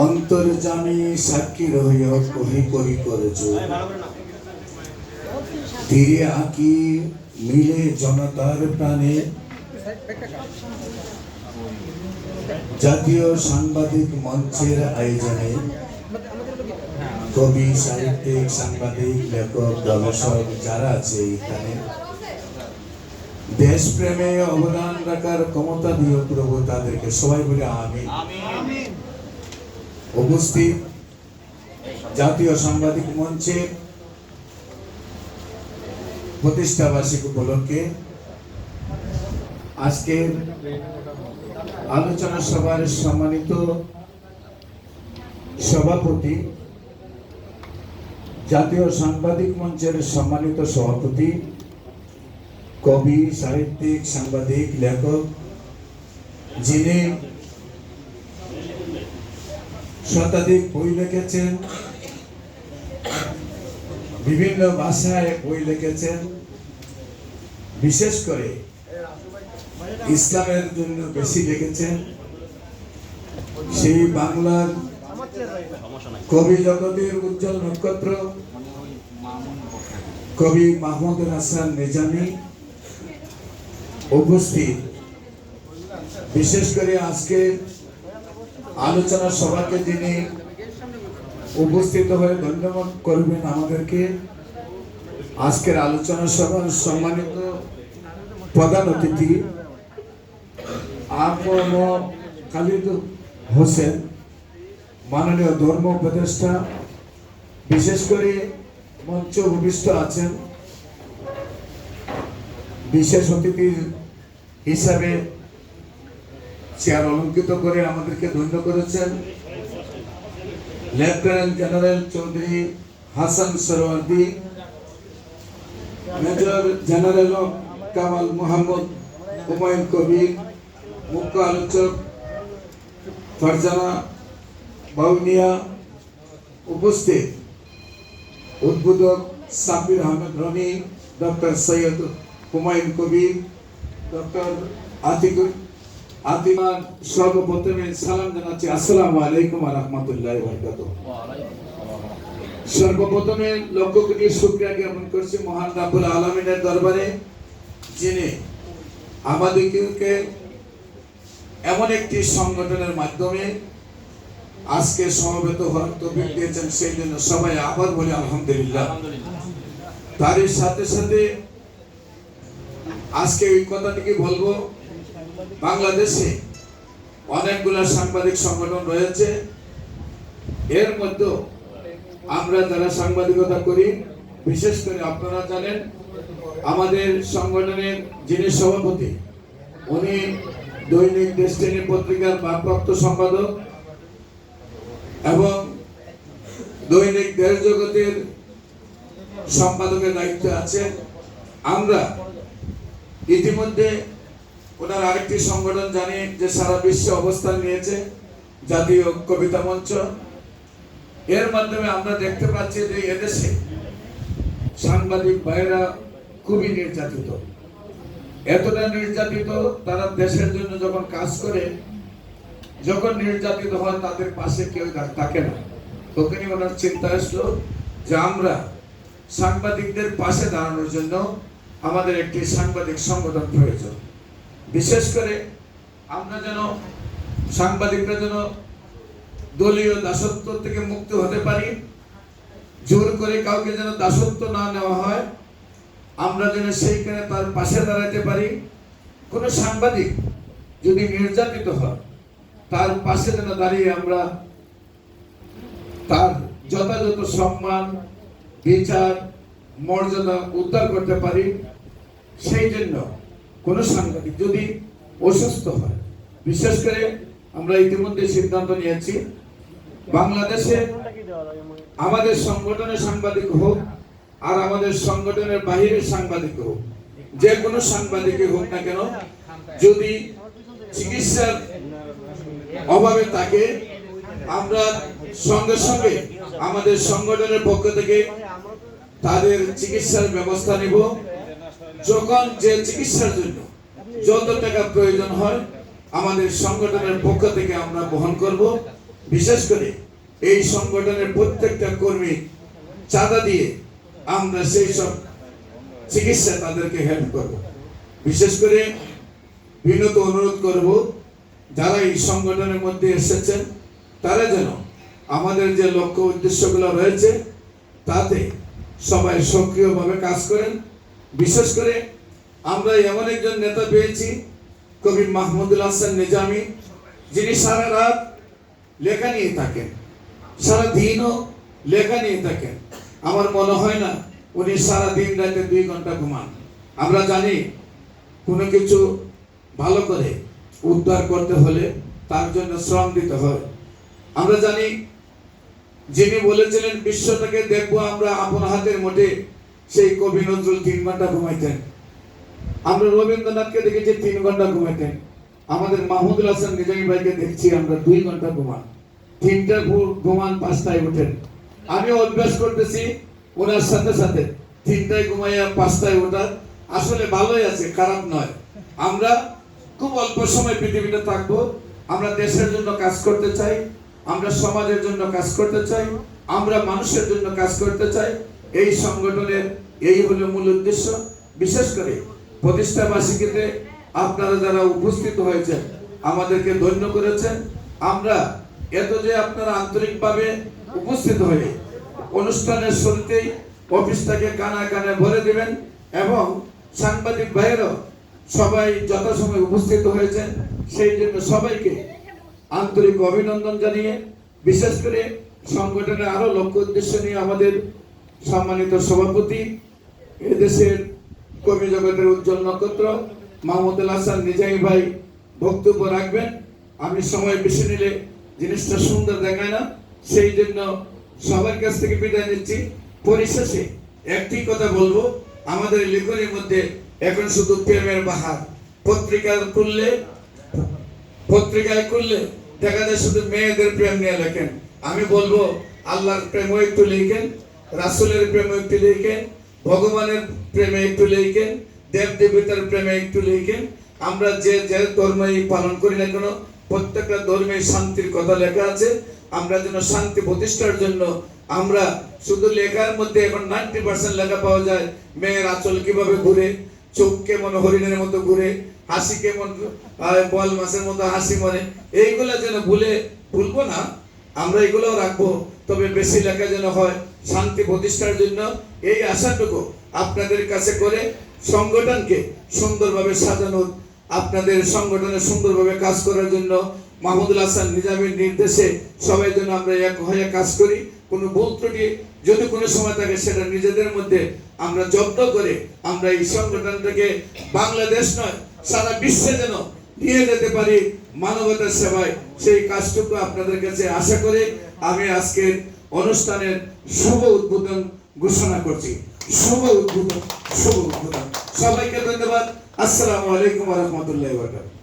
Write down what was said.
অন্তর্যামী সাক্ষী রহিয়া কহি কহি করেছ ধীরে আঁকি মিলে জনতার প্রাণে। জাতীয় সাংবাদিক মঞ্চের আয়োজনে কবি, সাহিত্যিক, সাংবাদিক, লেখক, গবেষক যারা আছে এখানে দেশপ্রেমে অবদান রাখার ক্ষমতা দিও প্রভু তাদেরকে, সবাই বলে আমিন। উপস্থিত জাতীয় সাংবাদিক মঞ্চের প্রতিষ্ঠা বার্ষিকী উপলক্ষে আজকের আলোচনা সভার সম্মানিত সভাপতি, জাতীয় সাংবাদিক মঞ্চের সম্মানিত সভাপতি, কবি, সাহিত্যিক, সাংবাদিক, লেখক, যিনি শতাধিক বই লিখেছেন, বিভিন্ন ভাষায় বই লিখেছেন, বিশেষ করে ইসলামের জন্য বেশি লিখেছেন, সেই বাংলার কবি জগতের উজ্জ্বল নক্ষত্র কবি মাহমুদুল হাসান নিজামী উপস্থিত। বিশেষ করে আজকে আলোচনা সভাকে যিনি উপস্থিত হয়ে ধন্যবাদ করবেন আমাদেরকে, আজকের আলোচনা সভার সম্মানিত প্রধান অতিথি আ.ম. খালিদ হোসেন, মাননীয় ধর্ম উপদেষ্টা, বিশেষ করে মঞ্চ ভূমিষ্ঠ আছেন বিশেষ অতিথি হিসাবে চেয়ার অলঙ্কৃত করে আমাদেরকে ধন্য করেছেন lieutenant general Chowdhury Hasan Suhrawardy, major general Kamal Mohammad Humayun Kabir, মুখ্য আলোচক ফারজানা বাউনিয়া, উপস্থিত উদ্বোধক সাব্বির আহমেদ রনি, ডক্টর সৈয়দ হুমায়ুন কবির, ডক্টর আতিমান, সর্বপ্রথমে সালাম জানাচ্ছি আসসালামু আলাইকুম ওয়া রাহমাতুল্লাহি ওয়া বারাকাতুহু। সর্বপ্রথমে লক্ষ কোটি শুকরিয়া জ্ঞাপন করছি মহান রাব্বুল আলামিনের দরবারে, যিনি আমাদেরকে এমন একটি সংগঠনের মাধ্যমে আজকে সমবেত হওয়ার তৌফিক দিয়েছেন, সেই জন্য সবাই আবার বলি আলহামদুলিল্লাহ। তারই সাথে সাথে আজকে এই কথাটিকে বলবো, বাংলাদেশে অনেকগুলো সাংবাদিক সংগঠন রয়েছে, এর মধ্যে আমরা যারা সাংবাদিকতা করি, বিশেষ করে আপনারা জানেন আমাদের সংগঠনের যিনি সভাপতি, উনি দৈনিক ডেস্টিনি পত্রিকার ভারপ্রাপ্ত সম্পাদক এবং দৈনিক দেশ জগতের সম্পাদকের দায়িত্বে আছেন। আমরা ইতিমধ্যে ওনার আরেকটি সংগঠন জানি যে সারা বিশ্বে অবস্থান নিয়েছে, জাতীয় কবিতা মঞ্চ। এর মাধ্যমে আমরা দেখতে পাচ্ছি যে এদেশে সাংবাদিক ভাইরা খুবই নির্যাতিত, এতটা নির্যাতিত, তারা দেশের জন্য যখন কাজ করে, যখন নির্যাতিত হয় তাদের পাশে কেউ থাকে না। তখনই ওনার চিন্তা আসলো যে আমরা সাংবাদিকদের পাশে দাঁড়ানোর জন্য আমাদের একটি সাংবাদিক সংগঠন প্রয়োজন। বিশেষ করে আমরা যেন সাংবাদিকরা যেন দলীয় দাসত্ব থেকে মুক্ত হতে পারি, জোর করে কাউকে যেন দাসত্ব না নেওয়া হয়, আমরা যেন সেইখানে তার পাশে দাঁড়াতে পারি। কোনো সাংবাদিক যদি নির্যাতিত হয় তার পাশে যেন দাঁড়িয়ে আমরা তার যথাযথ সম্মান, বিচার, মর্যাদা উদ্ধার করতে পারি। সেই জন্য কোনো সাংবাদিক যদি অসুস্থ হয়, বিশেষ করে আমরা ইতিমধ্যে সিদ্ধান্ত নিয়েছি বাংলাদেশে আমাদের সংগঠনের সাংবাদিক হোক আর আমাদের সংগঠনের বাহিরের সাংবাদিক হোক, যে কোনো সাংবাদিকই হোক না কেন, যদি চিকিৎসার অভাবে থাকে, আমরা সঙ্গে সঙ্গে আমাদের সংগঠনের পক্ষ থেকে তাদের চিকিৎসার ব্যবস্থা নিব। যখন যে চিকিৎসার জন্য যত টাকা প্রয়োজন হয় আমাদের সংগঠনের পক্ষ থেকে আমরা বহন করব। বিশেষ করে এই সংগঠনের প্রত্যেকটা কর্মী চাঁদা দিয়ে আমরা সেই সব চিকিৎসা তাদেরকে হেল্প করব। বিশেষ করে বিনত অনুরোধ করব, যারা এই সংগঠনের মধ্যে এসেছেন তারা যেন আমাদের যে লক্ষ্য উদ্দেশ্যগুলো রয়েছে তাতে সবাই সক্রিয়ভাবে কাজ করেন। বিশেষ করে আমরা এমন একজন নেতা পেয়েছি, কবি মাহমুদুল হাসান নিজামী, যিনি সারা রাত লেখা নিয়ে থাকেন, সারা দিনও লেখা নিয়ে থাকেন। আমার মনে হয় না উনি সারা দিন রাতে 2 ঘন্টা ঘুমান। আমরা জানি কোনো কিছু ভালো করে উদ্ধার করতে হলে তার জন্য শ্রম দিতে হয়। আমরা জানি যিনি বলেছিলেন বিশ্বটাকে দেখবো আমরা আপন হাতের মুঠে, সেই কবি নজরুল 3 ঘন্টা ঘুমাইতেন। আমরা রবীন্দ্রনাথকে দেখেছি 3 ঘন্টা ঘুমাইতেন। আমাদের মাহমুদুল হাসান নিজামী ভাইকে দেখছি আমরা 2 ঘন্টা ঘুমান, 3টা ঘুমান, 5টায় ওঠেন। আমিও অভ্যাস করতেছি ওনার সাথে সাথে 3টায় ঘুমাইয়া 5টায় ওঠা। আসলে ভালোই আছে, খারাপ নয়। আমরা খুব অল্প সময় পৃথিবীতে থাকবো। আমরা দেশের জন্য কাজ করতে চাই, আমরা সমাজের জন্য কাজ করতে চাই, আমরা মানুষের জন্য কাজ করতে চাই। এই সংগঠনের এই হলো মূল উদ্দেশ্য। বিশেষ করে প্রতিষ্ঠা বার্ষিকীতে আপনারা যারা উপস্থিত হয়েছেন আমাদেরকে ধন্য করেছেন। আমরা এত যে আপনারা আন্তরিকভাবে উপস্থিত হয়ে অনুষ্ঠানের শুরুতেই অফিসটাকে কানা কানে ভরে দিবেন এবং সাংবাদিক ভাইয়েরাও সবাই যথাসময়ে উপস্থিত হয়েছেন, সেই জন্য সবাইকে আন্তরিক অভিনন্দন জানিয়ে, বিশেষ করে সংগঠনের আরো লক্ষ্য উদ্দেশ্য নিয়ে আমাদের সম্মানিত সভাপতি, এদেশের কবি জগতের উজ্জ্বল নক্ষত্র মাহমুদুল হাসান নিজামী ভাই বক্তব্য রাখবেন। আমি সময় বেশি নিলে জিনিসটা সুন্দর দেখায় না, সেই জন্য সবার কাছ থেকে বিদায় নিচ্ছি। পরিশেষে একটি কথা বলবো, আমাদের লেখনের মধ্যে এখন শুধু প্রেমের বাহার। পত্রিকায় খুললে দেখা যায় শুধু মেয়েদের প্রেম নিয়ে লেখেন। আমি বলবো আল্লাহর প্রেমও একটু লিখেন, রাসূলের প্রেমও একটু লিখেন, ভগবানের প্রেমে একটু লিখেন, দেব দেবতার প্রেমে একটু লিখেন। আমরা যে যে ধর্মই পালন করি না কেন, প্রত্যেকটা ধর্মে শান্তির কথা লেখা আছে। আমরা যেন শান্তি প্রতিষ্ঠার জন্য, আমরা শুধু লেখার মধ্যে এখন 90% লেখা পাওয়া যায়। মেয়ের আঁচল কিভাবে ঘুরে, চোখ কেমন হরিণের মতো ঘুরে, হাসি কেমন বল মাছের মতো হাসি মরে, এইগুলা যেন ভুলবো না। আমরা এগুলোও রাখবো, তবে বেশি লেখা যেন হয় শান্তি প্রতিষ্ঠার জন্য। এই আশাটুকু আপনাদের কাছে করে সংগঠনকে সুন্দরভাবে সাজানোর, আপনাদের সংগঠনে সুন্দরভাবে কাজ করার জন্য মাহমুদুল হাসান নিজামীর নির্দেশে সবাই যেন আমরা এক হয়ে কাজ করি। কোনো ভুল ত্রুটি যদি কোনো সময় থাকে সেটা নিজেদের মধ্যে আমরা জব্দ করে আমরা এই সংগঠনটাকে বাংলাদেশ নয় সারা বিশ্বে যেন নিয়ে যেতে পারি মানবতার সেবায়, সেই কাজটুকু আপনাদের কাছে আশা করে আমি আজকের অনুষ্ঠানের শুভ উদ্বোধন ঘোষণা করছি। শুভ উদ্বোধন। সবাইকে ধন্যবাদ। আসসালামু আলাইকুম ওয়া রাহমাতুল্লাহি ওয়া বারাকাতুহু।